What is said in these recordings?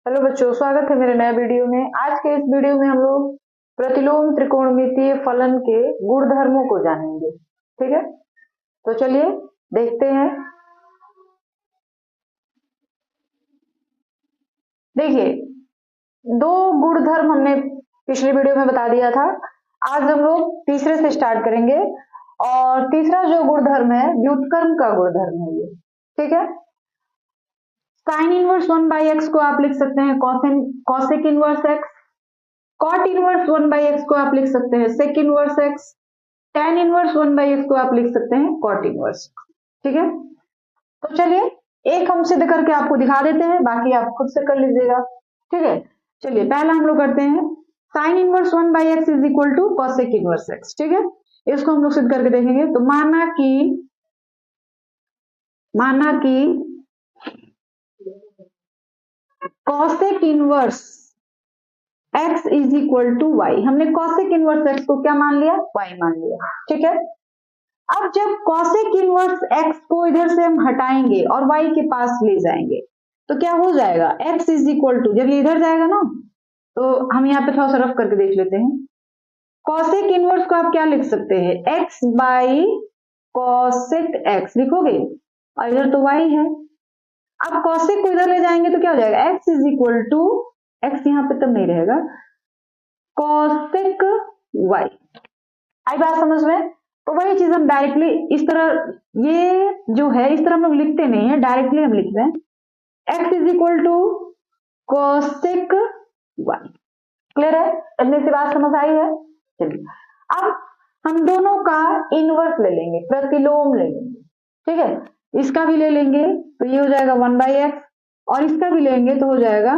Hello बच्चों, स्वागत है मेरे नए वीडियो में। आज के इस वीडियो में हम लोग प्रतिलोम त्रिकोणमितीय फलन के गुणधर्मों को जानेंगे। ठीक है, तो चलिए देखते हैं। देखिए, दो गुणधर्म हमने पिछले वीडियो में बता दिया था। आज हम लोग तीसरे से स्टार्ट करेंगे और तीसरा जो गुणधर्म है व्युत्क्रम का गुणधर्म है ये। ठीक है, साइन इनवर्स 1/x को आप लिख सकते हैं cosec inverse x, cot inverse 1/x को आप लिख सकते हैं sec inverse x, tan inverse 1/x को आप लिख सकते हैं कॉट इनवर्स। ठीक है, तो चलिए एक हम सिद्ध करके आपको दिखा देते हैं, बाकी आप खुद से कर लीजिएगा। ठीक है, चलिए पहला हम लोग करते हैं sine inverse 1/x is equal to cosec inverse x. ठीक है, इसको हम लोग सिद्ध करके देखेंगे। तो माना कि cosec inverse x is equal to y, हमने कॉसेक इनवर्स x को क्या मान लिया, y मान लिया। ठीक है, अब जब कॉसेक इनवर्स x को इधर से हम हटाएंगे और y के पास ले जाएंगे तो क्या हो जाएगा, x इज इक्वल टू, जब ये इधर जाएगा ना तो हम यहाँ पे थोड़ा सा रफ करके देख लेते हैं। कॉसेक इनवर्स को आप क्या लिख सकते हैं, x बाई कॉसेक x लिखोगे और इधर तो y है। अब कॉसेक को इधर ले जाएंगे तो क्या हो जाएगा, x is equal to, x यहाँ पे तब नहीं रहेगा, कॉसेक y। आई बात समझ में? तो वही चीज हम डायरेक्टली इस तरह, ये जो है इस तरह हम लोग लिखते नहीं है, डायरेक्टली हम लिखते हैं x is equal to cosec y। Clear है? इतनी सी बात समझ आई है। चलिए अब हम दोनों का इनवर्स ले लेंगे, प्रतिलोम ले लेंगे। ठीक है, इसका भी ले लेंगे तो ये हो जाएगा 1/x और इसका भी लेंगे तो हो जाएगा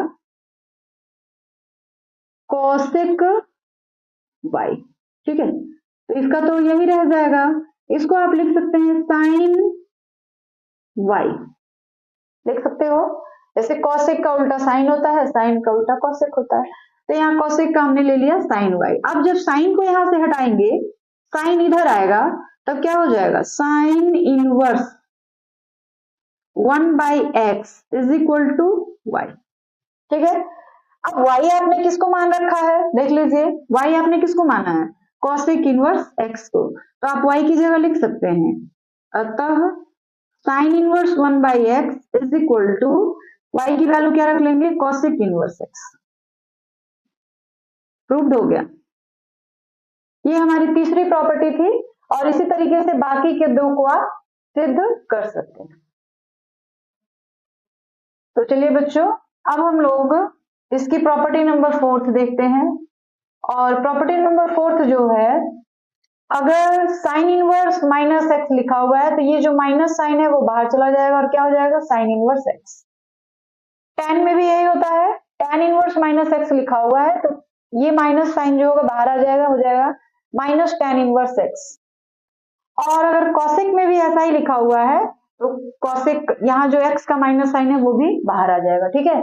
कॉसेक y। ठीक है, तो इसका तो यही रह जाएगा, इसको आप लिख सकते हैं साइन y, लिख सकते हो। जैसे कॉसेक का उल्टा साइन होता है, साइन का उल्टा कॉसेक होता है, तो यहाँ कॉसेक का हमने ले लिया साइन y। अब जब साइन को यहां से हटाएंगे, साइन इधर आएगा, तब क्या हो जाएगा, sine inverse 1/x is equal to y। ठीक है, अब y आपने किसको मान रखा है, देख लीजिए, y आपने किसको माना है, कॉसेक इनवर्स x को, तो आप y की जगह लिख सकते हैं, अतः sine inverse 1/x is equal to, y की वैल्यू क्या रख लेंगे, कॉसेक इनवर्स x। प्रूव्ड हो गया। ये हमारी तीसरी प्रॉपर्टी थी और इसी तरीके से बाकी के दो को आप सिद्ध कर सकते हैं। तो चलिए बच्चों, अब हम लोग इसकी प्रॉपर्टी नंबर 4 देखते हैं। और प्रॉपर्टी नंबर 4 जो है, अगर साइन इनवर्स माइनस एक्स लिखा हुआ है तो ये जो माइनस साइन है वो बाहर चला जाएगा और क्या हो जाएगा, साइन इनवर्स एक्स। tan में भी यही होता है, tan इनवर्स माइनस एक्स लिखा हुआ है तो ये माइनस साइन जो होगा बाहर आ जाएगा, हो जाएगा माइनस tan इनवर्स एक्स। और अगर कॉसेक में भी ऐसा ही लिखा हुआ है तो कॉसेक, यहाँ जो x का माइनस साइन है वो भी बाहर आ जाएगा। ठीक है,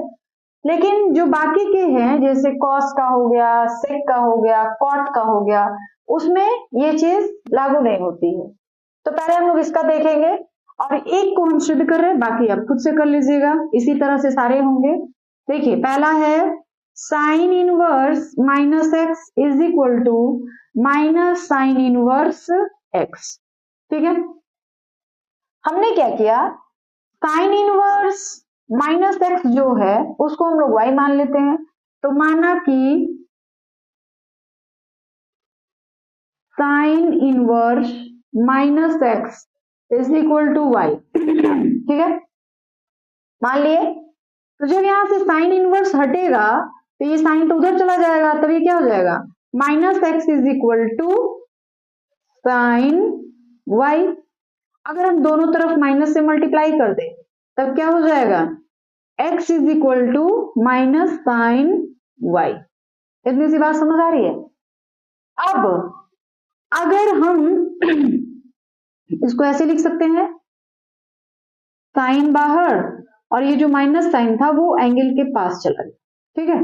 लेकिन जो बाकी के हैं जैसे कॉस का हो गया, सेक का हो गया, कॉट का हो गया, उसमें ये चीज लागू नहीं होती है। तो पहले हम लोग इसका देखेंगे और एक को हम सिद्ध कर रहे हैं, बाकी आप खुद से कर लीजिएगा, इसी तरह से सारे होंगे। देखिए पहला है sine inverse minus x is equal to minus sine inverse x. ठीक है, हमने क्या किया, साइन इनवर्स माइनस एक्स जो है उसको हम लोग y मान लेते हैं। तो माना कि sine inverse minus x is equal to y। ठीक है, मान लिए। तो जब यहां से साइन इनवर्स हटेगा तो ये साइन तो उधर चला जाएगा, तब ये क्या हो जाएगा, minus x is equal to sine y। अगर हम दोनों तरफ माइनस से मल्टीप्लाई कर दें तब क्या हो जाएगा, x is equal to minus sine y। इतनी सी बात समझ आ रही है? अब अगर हम इसको ऐसे लिख सकते हैं, साइन बाहर और ये जो माइनस साइन था वो एंगल के पास चला गया। ठीक है,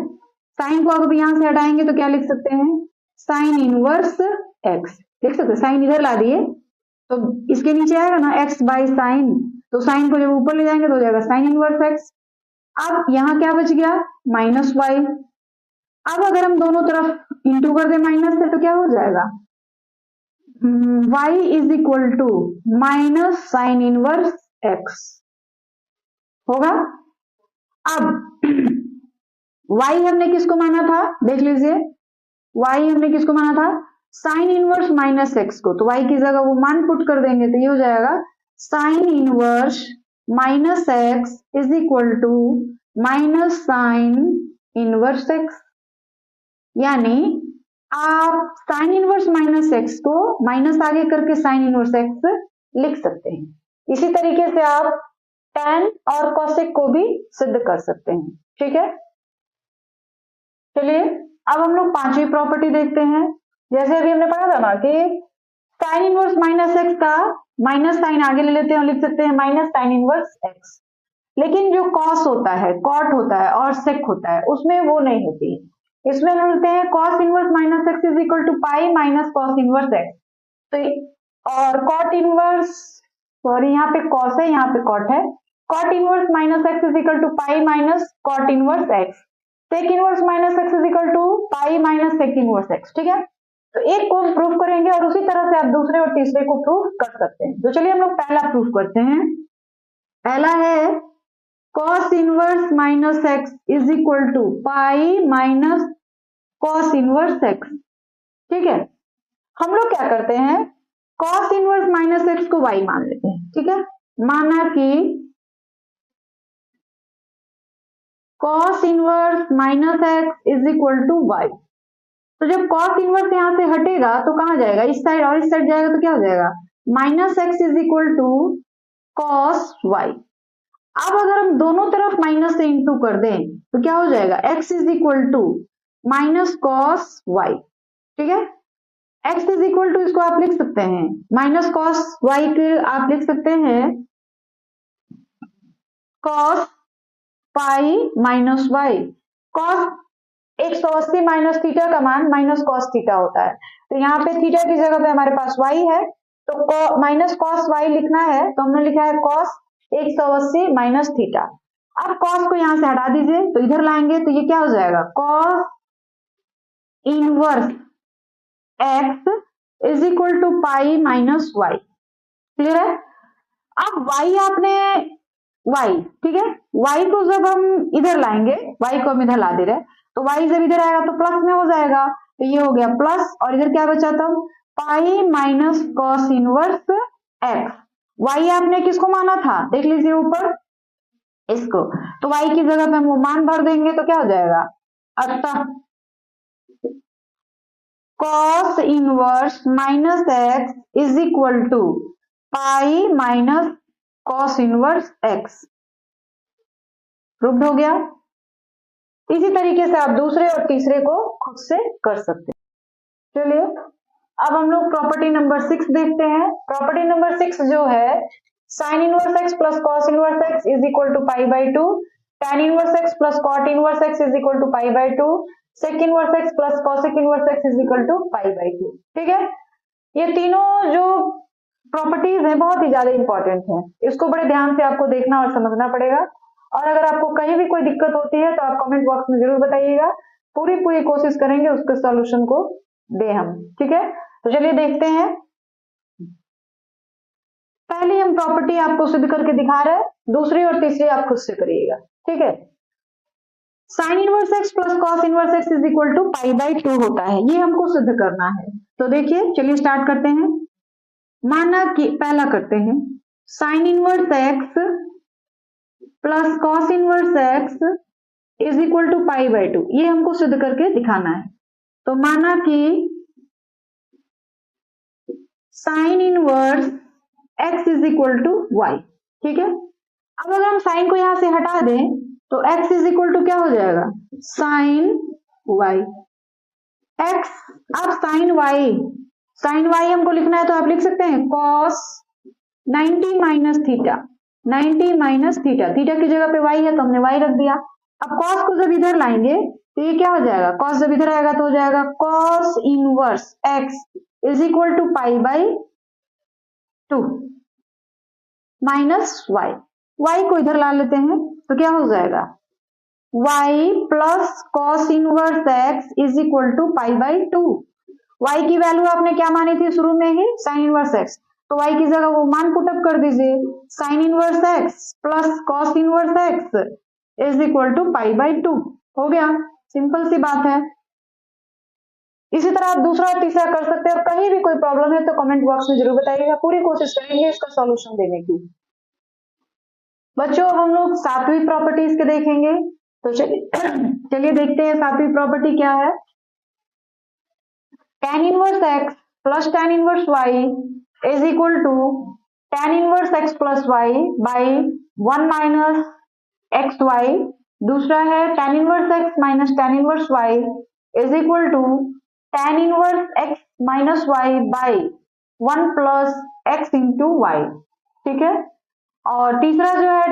साइन को अगर यहां से हटाएंगे तो क्या लिख सकते हैं, साइन इनवर्स x लिख सकते हैं। साइन इधर ला दिए तो इसके नीचे आएगा ना x बाई साइन, तो साइन को जब ऊपर ले जाएंगे तो हो जाएगा साइन इनवर्स x। अब यहाँ क्या बच गया, माइनस वाई। अब अगर हम दोनों तरफ इंटू कर दे माइनस से तो क्या हो जाएगा, y is equal to minus sine inverse x होगा। अब y हमने किसको माना था, देख लीजिए, y हमने किसको माना था, साइन इनवर्स माइनस x को, तो y की जगह वो मान पुट कर देंगे तो ये हो जाएगा sine inverse minus x is equal to minus sine inverse x। यानी आप साइन इनवर्स माइनस एक्स को माइनस आगे करके साइन इनवर्स एक्स लिख सकते हैं। इसी तरीके से आप tan और cosec को भी सिद्ध कर सकते हैं, ठीक है। चलिए अब हम लोग पांचवी प्रॉपर्टी देखते हैं। जैसे अभी हमने पढ़ा था ना कि साइन इनवर्स माइनस एक्स का माइनस साइन आगे ले लेते हैं और लिख सकते हैं माइनस साइन इनवर्स एक्स। लेकिन जो कॉस होता है, कॉट होता है और सेक होता है उसमें वो नहीं होती है। इसमें हम लिखते हैं cos inverse minus x is equal to pi minus cos inverse x. तो और कॉट इनवर्स, सॉरी यहाँ पे कॉस है यहाँ पे कॉट है, cot inverse minus x is equal to pi minus cot inverse x. Sec inverse minus x is equal to pi minus sec inverse x, ठीक है। तो एक को प्रूफ करेंगे और उसी तरह से आप दूसरे और तीसरे को प्रूफ कर सकते हैं। तो चलिए हम लोग पहला प्रूफ करते हैं। पहला है cos inverse minus x is equal to pi minus cos inverse x, ठीक है। हम लोग क्या करते हैं, cos इनवर्स माइनस एक्स को y मान लेते हैं, ठीक है। माना कि cos inverse minus x is equal to y। तो जब cos इनवर्स यहां से हटेगा तो कहां जाएगा, इस साइड, और इस साइड जाएगा तो क्या हो जाएगा, minus x is equal to cos y। अब अगर हम दोनों तरफ माइनस से इंटू कर दें तो क्या हो जाएगा, x is equal to minus cos y, ठीक है। x इज इक्वल टू इसको आप लिख सकते हैं माइनस कॉस वाई के आप लिख सकते हैं cos pi minus y. Cos 180 minus theta का मान माइनस कॉस थीटा होता है, तो यहाँ पे थीटा की जगह पे हमारे पास y है, तो माइनस कॉस वाई लिखना है तो हमने लिखा है कॉस 180 माइनस थीटा। अब कॉस को यहां से हटा दीजिए तो इधर लाएंगे तो ये क्या हो जाएगा, cos inverse x is equal to pi minus y. Clear है। अब y आपने y, ठीक है, y को जब हम इधर लाएंगे, y को हम इधर ला दे रहे, तो y जब इधर आएगा तो प्लस में हो जाएगा, तो ये हो गया प्लस, और इधर क्या बचा था, पाई minus cos inverse x. y आपने किसको माना था, देख लीजिए ऊपर इसको, तो y की जगह पे हम वो मान भर देंगे तो क्या हो जाएगा, अतः cos inverse minus x is equal to pi minus cos inverse x. Proved हो गया। इसी तरीके से आप दूसरे और तीसरे को खुद से कर सकते हैं। चलिए अब हम लोग प्रॉपर्टी नंबर 6 देखते हैं। प्रॉपर्टी नंबर 6 जो है, sine inverse x plus cos inverse x is equal to pi by 2, tan inverse x plus cot inverse x is equal to pi by 2, sec inverse x plus cosec inverse x is equal to pi by 2, ठीक है। ये तीनों जो properties है बहुत ही ज्यादा important है, इसको बड़े ध्यान से आपको देखना और समझना पड़ेगा। और अगर आपको कहीं भी कोई दिक्कत होती है तो आप कमेंट बॉक्स में जरूर बताइएगा, पूरी कोशिश करेंगे उसके सॉल्यूशन को दे हम, ठीक है। तो चलिए देखते हैं। पहली हम प्रॉपर्टी आपको सिद्ध करके दिखा रहे हैं, दूसरी और तीसरी आप खुद से करिएगा, ठीक है। Sine inverse x plus cos inverse x is equal to pi by 2 होता है, ये हमको सिद्ध करना है। तो देखिए चलिए स्टार्ट करते हैं। माना कि पहला करते हैं, sine inverse x plus cos inverse x is equal to pi by 2, ये हमको सिद्ध करके दिखाना है। तो माना कि sine inverse x is equal to y, ठीक है। अब अगर हम साइन को यहां से हटा दें तो x इज इक्वल टू क्या हो जाएगा, साइन y x। अब साइन y हमको लिखना है तो आप लिख सकते हैं cos 90 minus theta, 90 minus theta, theta की जगह पे y है तो हमने y रख दिया। अब cos को जब इधर लाएंगे तो ये क्या हो जाएगा, cos जब इधर आएगा तो हो जाएगा cos inverse x is equal to pi by 2 minus y। y को इधर ला लेते हैं तो क्या हो जाएगा, y plus cos inverse x is equal to pi by 2। y की वैल्यू आपने क्या मानी थी शुरू में ही, साइन इनवर्स x, तो y की जगह वो मान पुटअप कर दीजिए, sine inverse x plus cos inverse x is equal to pi by 2। हो गया, सिंपल सी बात है। इसी तरह आप दूसरा और तीसरा कर सकते हैं, और कहीं भी कोई प्रॉब्लम है तो कमेंट बॉक्स में जरूर बताइएगा, पूरी कोशिश करेंगे इसका सॉल्यूशन देने की। बच्चों हम लोग सातवीं प्रॉपर्टीज के देखेंगे, तो चलिए देखते हैं सातवीं प्रॉपर्टी क्या है। tan inverse x plus tan inverse y is equal to tan inverse x plus y by 1 minus x y. दूसरा है tan inverse x minus tan inverse y is equal to tan inverse x minus y by 1 plus x into y. ठीक है, और तीसरा जो है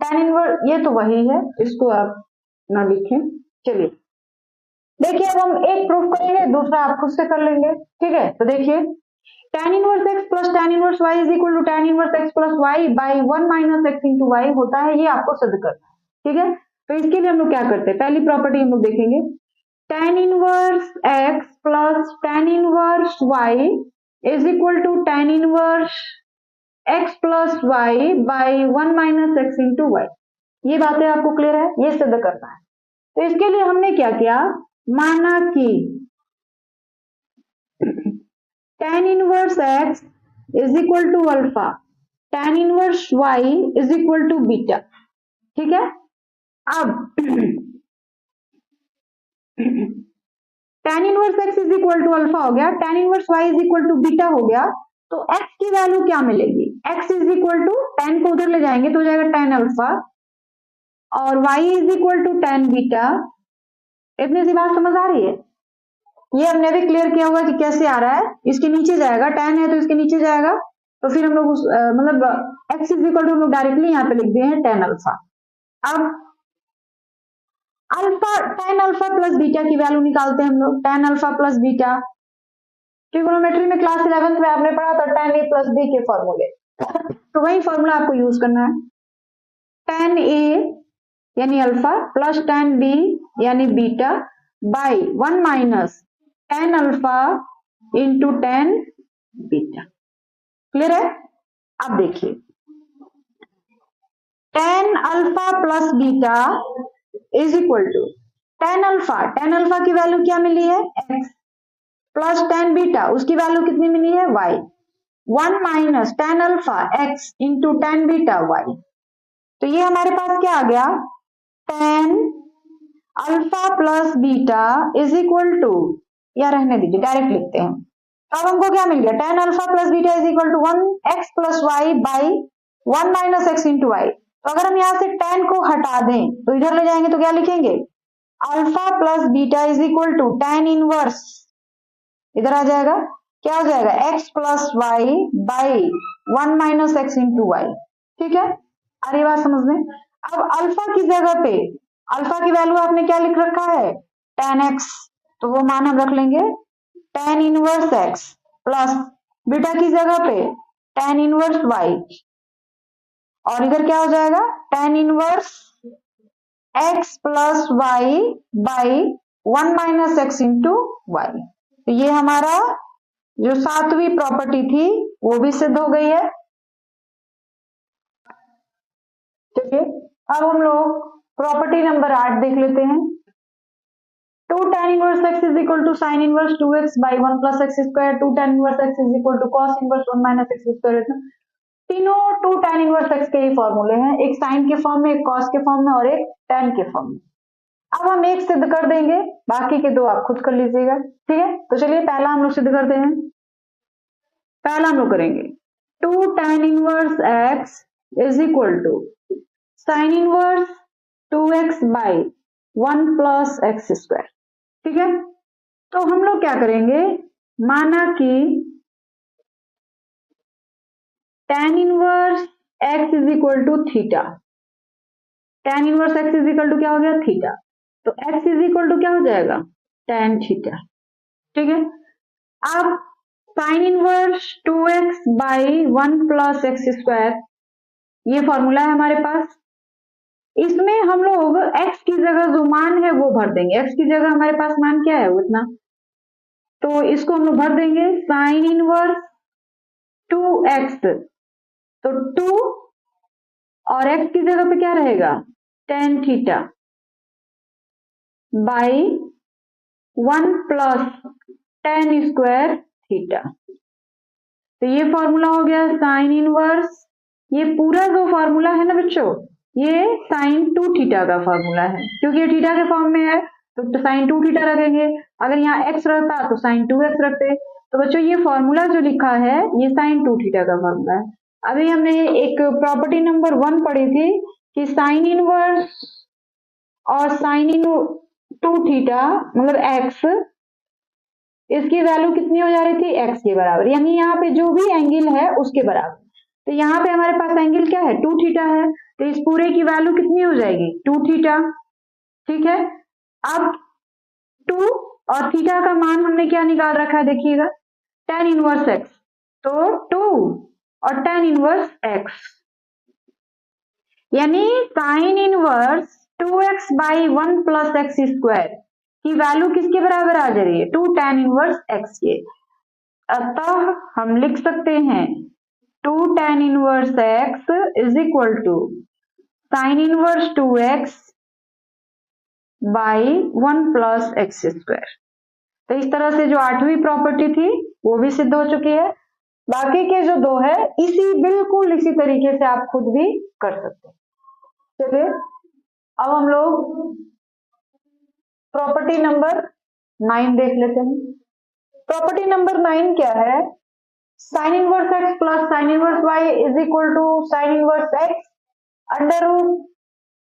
tan inverse, ये तो वही है, इसको आप ना लिखें। चलिए देखिए, अब हम एक प्रूफ करेंगे, दूसरा आप खुद से कर लेंगे। ठीक है, तो देखिए tan inverse x plus tan inverse y is equal to tan inverse x plus y by 1 minus x into y होता है, ये आपको सिद्ध करना है। ठीक है, तो इसके लिए हम लोग क्या करते हैं, पहली प्रॉपर्टी हम लोग देखेंगे, tan inverse x plus tan inverse y is equal to tan inverse x plus y by 1 minus x into y. ये बातें आपको क्लियर है, ये सिद्ध करना है। तो इसके लिए हमने क्या किया, माना कि tan inverse x is equal to alpha, tan inverse y is equal to beta. ठीक है, अब tan inverse x is equal to alpha हो गया, tan inverse y is equal to beta हो गया, तो x की वैल्यू क्या मिलेगी, x is equal to tan को उधर ले जाएंगे तो हो जाएगा tan अल्फा, और y is equal to tan beta. इतनी सी बात समझ आ रही है, ये हमने भी क्लियर किया हुआ कि कैसे आ रहा है, इसके नीचे जाएगा, tan है तो इसके नीचे जाएगा, तो फिर हम लोग मतलब x इज इक्वल टू हम लोग डायरेक्टली यहाँ पे लिख दिए हैं tan अल्फा। अब alpha, tan alpha plus beta की वैल्यू निकालते हैं हम लोग, tan alpha plus beta, trigonometry में क्लास 11th में आपने पढ़ा था tan a प्लस b के फॉर्मूले, तो वही फॉर्मूला आपको यूज करना है, tan a यानी अल्फा प्लस tan b यानी beta by 1 minus tan alpha into tan beta. Clear है, अब देखिए tan alpha plus beta is equal to tan alpha की वैल्यू क्या मिली है x, प्लस tan बीटा उसकी वैल्यू कितनी मिली है y, 1 minus tan alpha x into tan beta y। तो ये हमारे पास क्या आ गया, tan alpha plus beta is equal to, या रहने दीजिए डायरेक्ट लिखते हैं, अब हमको क्या मिल गया, tan alpha plus beta is equal to 1x plus y by 1 minus x into y. तो अगर हम यहाँ से tan को हटा दें तो इधर ले जाएंगे तो क्या लिखेंगे, alpha plus beta is equal to tan inverse, इधर आ जाएगा, क्या हो जाएगा x plus y by 1 minus x into y. ठीक है, आ रही बात समझ में। अब अल्फा की जगह पे, अल्फा की वैल्यू आपने क्या लिख रखा है tan x, तो वो मान हम रख लेंगे tan inverse x plus beta की जगह पे tan इनवर्स y, और इधर क्या हो जाएगा tan inverse x plus y by 1 minus x into y. तो ये हमारा जो सातवीं प्रॉपर्टी थी वो भी सिद्ध हो गई है। ठीक है, अब हम लोग प्रॉपर्टी नंबर 8 देख लेते हैं, 2 tan inverse x is equal to sine inverse 2x by 1 plus x square, 2 tan inverse x is equal to cos inverse 1 minus x square. तीनों 2 tan इनवर्स x के ही फॉर्मूले हैं, एक साइन के फॉर्म में, एक कॉस के फॉर्म में और एक tan के फॉर्म में। अब हम एक सिद्ध कर देंगे, बाकी के दो आप खुद कर लीजिएगा। ठीक है, तो चलिए पहला हम लोग सिद्ध करते हैं, पहला हम लोग करेंगे 2 tan inverse x is equal to sine inverse 2x by 1 plus x square. ठीक है, तो हम लोग क्या करेंगे, माना कि tan inverse x is equal to theta, tan inverse x is equal to क्या हो गया थीटा, तो x इज इक्वल टू क्या हो जाएगा tan थीटा। ठीक है, अब sign inverse 2x by 1 plus x square, ये फॉर्मूला है हमारे पास, इसमें हम लोग x की जगह जो मान है वो भर देंगे। x की जगह हमारे पास मान क्या है, उतना, तो इसको हम लोग भर देंगे साइन इनवर्स 2x, तो 2 और x की जगह पे क्या रहेगा tan theta by 1 plus tan square theta. तो ये फॉर्मूला हो गया साइन इनवर्स, ये पूरा जो फॉर्मूला है ना बच्चों, ये साइन 2 थीटा का फॉर्मूला है, क्योंकि ये थीटा के फॉर्म में है तो साइन 2 थीटा रखेंगे। अगर यहाँ x रहता तो साइन 2x रखते। तो बच्चों ये फॉर्मूला जो लिखा है ये साइन 2 थीटा का फॉर्मूला है। अभी हमने एक प्रॉपर्टी नंबर 1 पढ़ी थी कि साइन इनवर्स और साइन इन 2 थीटा मतलब x, इसकी वैल्यू कितनी हो जा रही थी, x के बराबर, यानी यहाँ पे जो भी एंगल है उसके बराबर। तो यहाँ पे हमारे पास एंगल क्या है 2 थीटा है, तो इस पूरे की वैल्यू कितनी हो जाएगी 2 थीटा। ठीक है, अब 2 और थीटा का मान हमने क्या निकाल रखा है, देखिएगा tan इनवर्स x, तो 2 और tan इनवर्स x, यानी sign inverse 2x by 1 plus x square की वैल्यू किसके बराबर आ जा रही है 2 tan इनवर्स x के। अतः हम लिख सकते हैं 2 tan inverse x is equal to sine inverse 2x by 1 plus x square. तो इस तरह से जो 8वीं प्रॉपर्टी थी वो भी सिद्ध हो चुकी है। बाकी के जो 2 है बिल्कुल इसी तरीके से आप खुद भी कर सकते हैं। चलिए अब हम लोग प्रॉपर्टी नंबर 9 देख लेते हैं। प्रॉपर्टी नंबर 9 क्या है, sine inverse x plus sine inverse y is equal to sine inverse x under root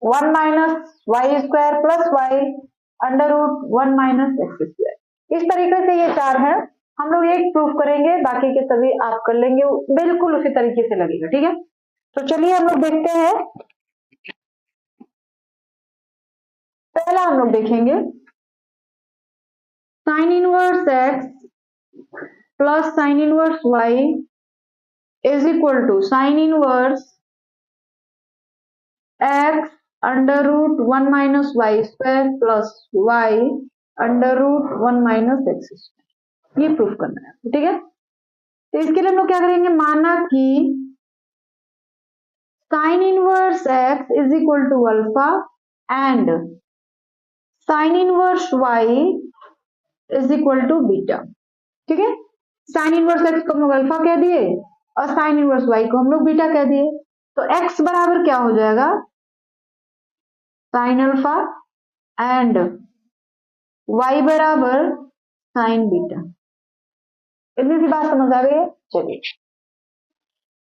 1 minus y square plus y under root 1 minus x square. इस तरीके से ये 4 है, हम लोग एक प्रूफ करेंगे, बाकी के सभी आप कर लेंगे, बिल्कुल उसी तरीके से लगेगा। ठीक है, तो चलिए हम लोग देखते हैं। पहला हम लोग देखेंगे sine inverse x plus sine inverse y is equal to sine inverse x under root 1 minus y square plus y under root 1 minus x square, ये प्रूफ करना है। ठीक है, तो इसके लिए हम लोग क्या करेंगे, माना कि sine inverse x is equal to alpha and sine inverse y is equal to beta. ठीक है, साइन इनवर्स x को हम लोग अल्फा कह दिए और साइन इनवर्स y को हम लोग बीटा कह दिए, तो x बराबर क्या हो जाएगा साइन अल्फा एंड y बराबर साइन बीटा। इतनी सी बात समझ आ गई है। चलिए,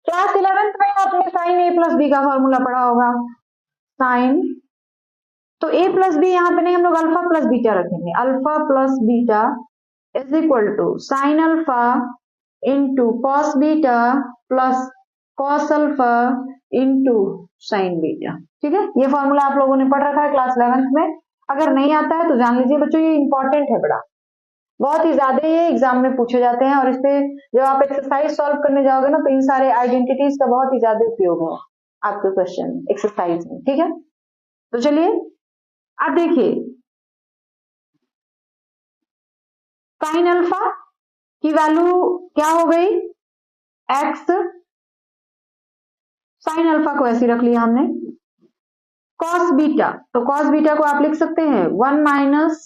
क्लास 11th में आपने साइन a प्लस बी का फॉर्मूला पढ़ा होगा, साइन, तो a प्लस बी यहाँ पे नहीं, हम लोग अल्फा प्लस बीटा रखेंगे, alpha plus beta is equal to sine alpha into cos beta plus cos alpha into sine beta. ठीक है, ये फॉर्मूला आप लोगों ने पढ़ रखा है क्लास 11th में, अगर नहीं आता है तो जान लीजिए बच्चों, ये इंपॉर्टेंट है बड़ा, बहुत ही ज्यादा ये एग्जाम में पूछे जाते हैं, और इस पे जब आप एक्सरसाइज सॉल्व करने जाओगे ना तो इन सारे आइडेंटिटीज का बहुत ही ज्यादा उपयोग है आपके क्वेश्चन एक्सरसाइज में। ठीक है, तो चलिए अब देखिए, साइन अल्फा की वैल्यू क्या हो गई x, साइन अल्फा को ऐसे रख लिया हमने, कॉस बीटा, तो कॉस बीटा को आप लिख सकते हैं 1 minus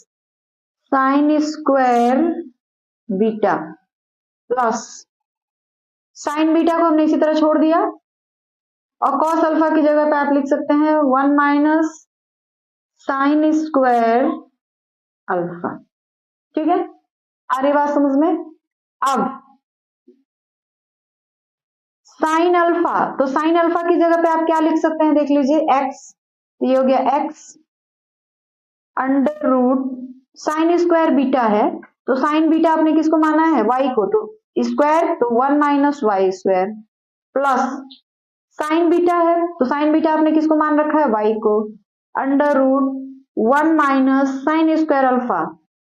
sine square beta plus sine beta को हमने इसी तरह छोड़ दिया, और कॉस अल्फा की जगह पे आप लिख सकते हैं 1 माइनस साइन स्क्वायर अल्फा। ठीक है, आ रही बात समझ में। अब साइन अल्फा, तो साइन अल्फा की जगह पे आप क्या लिख सकते हैं, देख लीजिए x, ये हो गया x under root sine square beta है, तो साइन बीटा आपने किसको माना है y को, तो स्क्वायर, तो 1 minus y square plus sine beta है, तो साइन बीटा आपने किसको मान रखा है y को, under root 1 minus sine square alpha,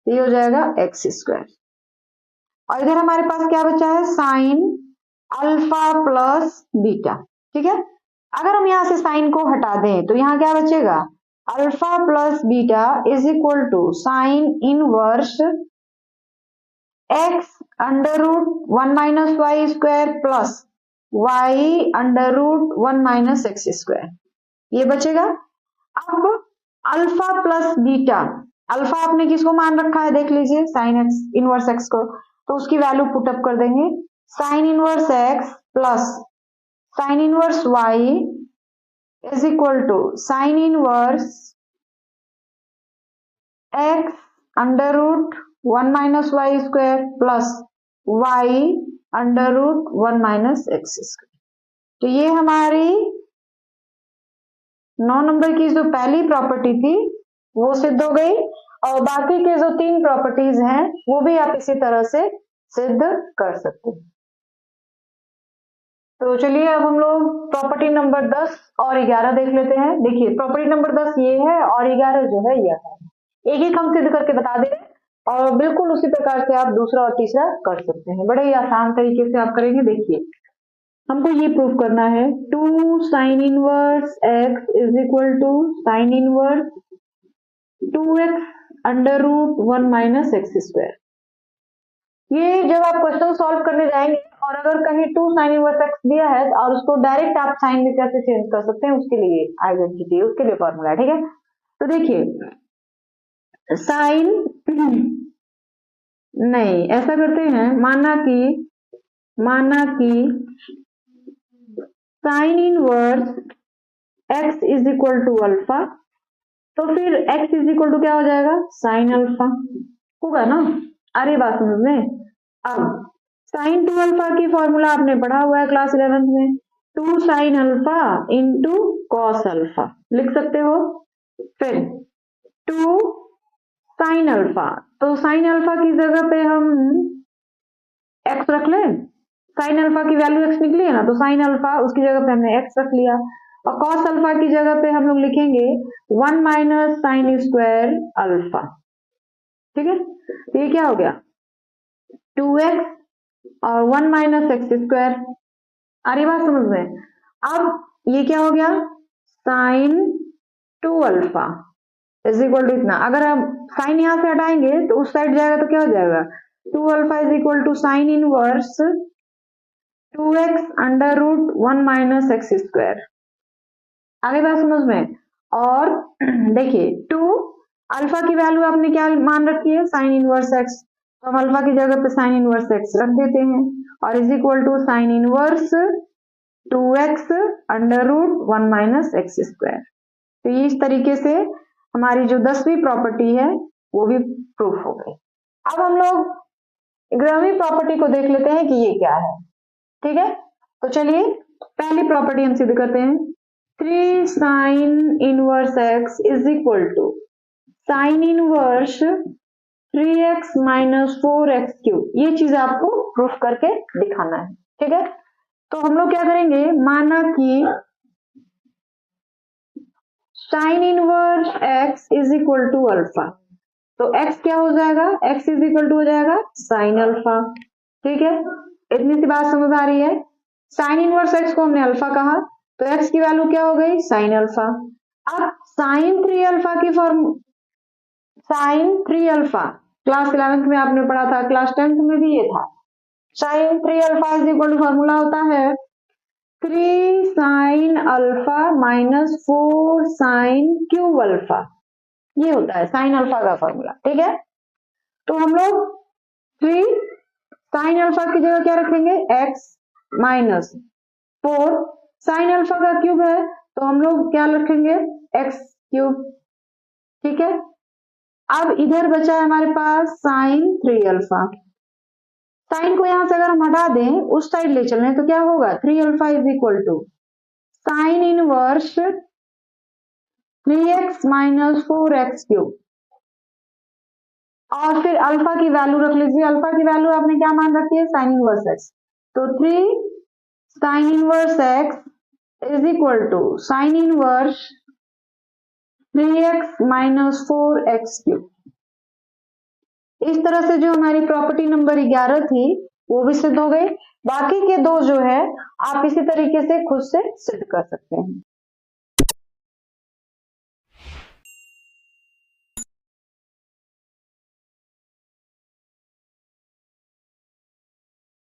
ये हो जाएगा एक्स स्क्वायर, और इधर हमारे पास क्या बचा है साइन अल्फा प्लस बीटा। ठीक है, अगर हम यहाँ से साइन को हटा दें तो यहाँ क्या बचेगा, alpha plus beta is equal to sine inverse x under root 1 minus y square plus y under root 1 minus x square, ये बचेगा। अब अल्फा प्लस बीटा, अल्फा आपने किसको मान रखा है देख लीजिए, साइन एक्स इनवर्स एक्स को, तो उसकी वैल्यू पुटअप कर देंगे, sine inverse x plus sine inverse y is equal to sine inverse x under root 1 minus y square plus y under root 1 minus x square. तो ये हमारी 9 number की जो पहली प्रॉपर्टी थी वो सिद्ध हो गई, और बाकी के जो 3 प्रॉपर्टीज हैं वो भी आप इसी तरह से सिद्ध कर सकते हैं। तो चलिए अब हम लोग प्रॉपर्टी नंबर 10 और 11 देख लेते हैं। देखिए प्रॉपर्टी नंबर 10 ये है और 11 जो है यह है, एक एक हम सिद्ध करके बता दे और बिल्कुल उसी प्रकार से आप दूसरा और तीसरा कर सकते हैं, बड़े ही आसान तरीके से आप करेंगे। देखिए हमको ये प्रूव करना है 2 sine inverse x is equal to sine inverse 2x under root 1 minus x square. ये जब आप क्वेश्चन सॉल्व करने जाएंगे और अगर कहीं 2 साइन इनवर्स एक्स दिया है और उसको डायरेक्ट आप साइन में कैसे चेंज कर सकते हैं उसके लिए आइडेंटिटी, उसके लिए फॉर्मूला है, ठीक है। तो देखिए साइन नहीं, ऐसा करते हैं, माना कि sine inverse x is equal to alpha, तो फिर x इज इक्वल टू क्या हो जाएगा, साइन अल्फा होगा ना। अरे बात समझ में। अब साइन 2 अल्फा की फॉर्मूला आपने पढ़ा हुआ है क्लास 11th में, 2 sign alpha into cos alpha लिख सकते हो। फिर 2 साइन अल्फा, तो साइन अल्फा की जगह पे हम x रख लें, साइन अल्फा की वैल्यू x निकली है ना, तो साइन अल्फा उसकी जगह पे हमने x रख लिया, और कॉस अल्फा की जगह पे हम लोग लिखेंगे 1 माइनस साइन स्क्वायर अल्फा, ठीक है। तो ये क्या हो गया 2x और 1 माइनस एक्स स्क्वायर, आ रही बात समझ में। अब ये क्या हो गया sine 2 alpha is equal to इतना, अगर हम साइन यहां से हटाएंगे तो उस साइड जाएगा तो क्या हो जाएगा 2 alpha is equal to sine inverse 2x under root 1 minus x square, आगे बात समझ में। और देखिए 2 अल्फा की वैल्यू आपने क्या मान रखी है साइन इनवर्स एक्स, तो हम अल्फा की जगह पे साइन इनवर्स एक्स रख देते हैं, और is equal to sine inverse 2x under root 1 minus x square. तो ये इस तरीके से हमारी जो 10वीं प्रॉपर्टी है वो भी प्रूफ हो गई। अब हम लोग 11वीं प्रॉपर्टी को देख लेते हैं कि ये क्या है, ठीक है। तो चलिए पहली प्रॉपर्टी हम सिद्ध करते हैं, 3 sine inverse x is equal to sine inverse 3x minus 4x cube, ये चीज आपको प्रूफ करके दिखाना है, ठीक है। तो हम लोग क्या करेंगे, माना कि sine inverse x is equal to alpha, तो x क्या हो जाएगा, x इज इक्वल टू हो जाएगा साइन अल्फा, ठीक है। इतनी सी बात समझ आ रही है। साइन इनवर्स x को हमने अल्फा कहा, तो x की वैल्यू क्या हो गई साइन अल्फा। अब साइन 3 अल्फा की form, sine 3 alpha class 11th में आपने पढ़ा था, क्लास 10th में भी ये था, sine 3 alpha is equal to formula होता है 3 sine alpha minus 4 sine cube alpha, ये होता है साइन अल्फा का फॉर्मूला, ठीक है। तो हम लोग 3 साइन अल्फा की जगह क्या रखेंगे x माइनस 4 साइन अल्फा का क्यूब है तो हम लोग क्या रखेंगे x क्यूब, ठीक है। अब इधर बचा है हमारे पास साइन 3 अल्फा, साइन को यहां से अगर हम हटा दें उस साइड ले चलें तो क्या होगा 3 alpha is equal to sine inverse 3x minus 4x cube, और फिर अल्फा की वैल्यू रख लीजिए, अल्फा की वैल्यू आपने क्या मान रखी है साइन इनवर्स x, तो 3 sine inverse x is equal to sine inverse 3x minus 4x cube. इस तरह से जो हमारी प्रॉपर्टी नंबर 11 थी वो भी सिद्ध हो गई। बाकी के दो जो है आप इसी तरीके से खुद से सिद्ध कर सकते हैं।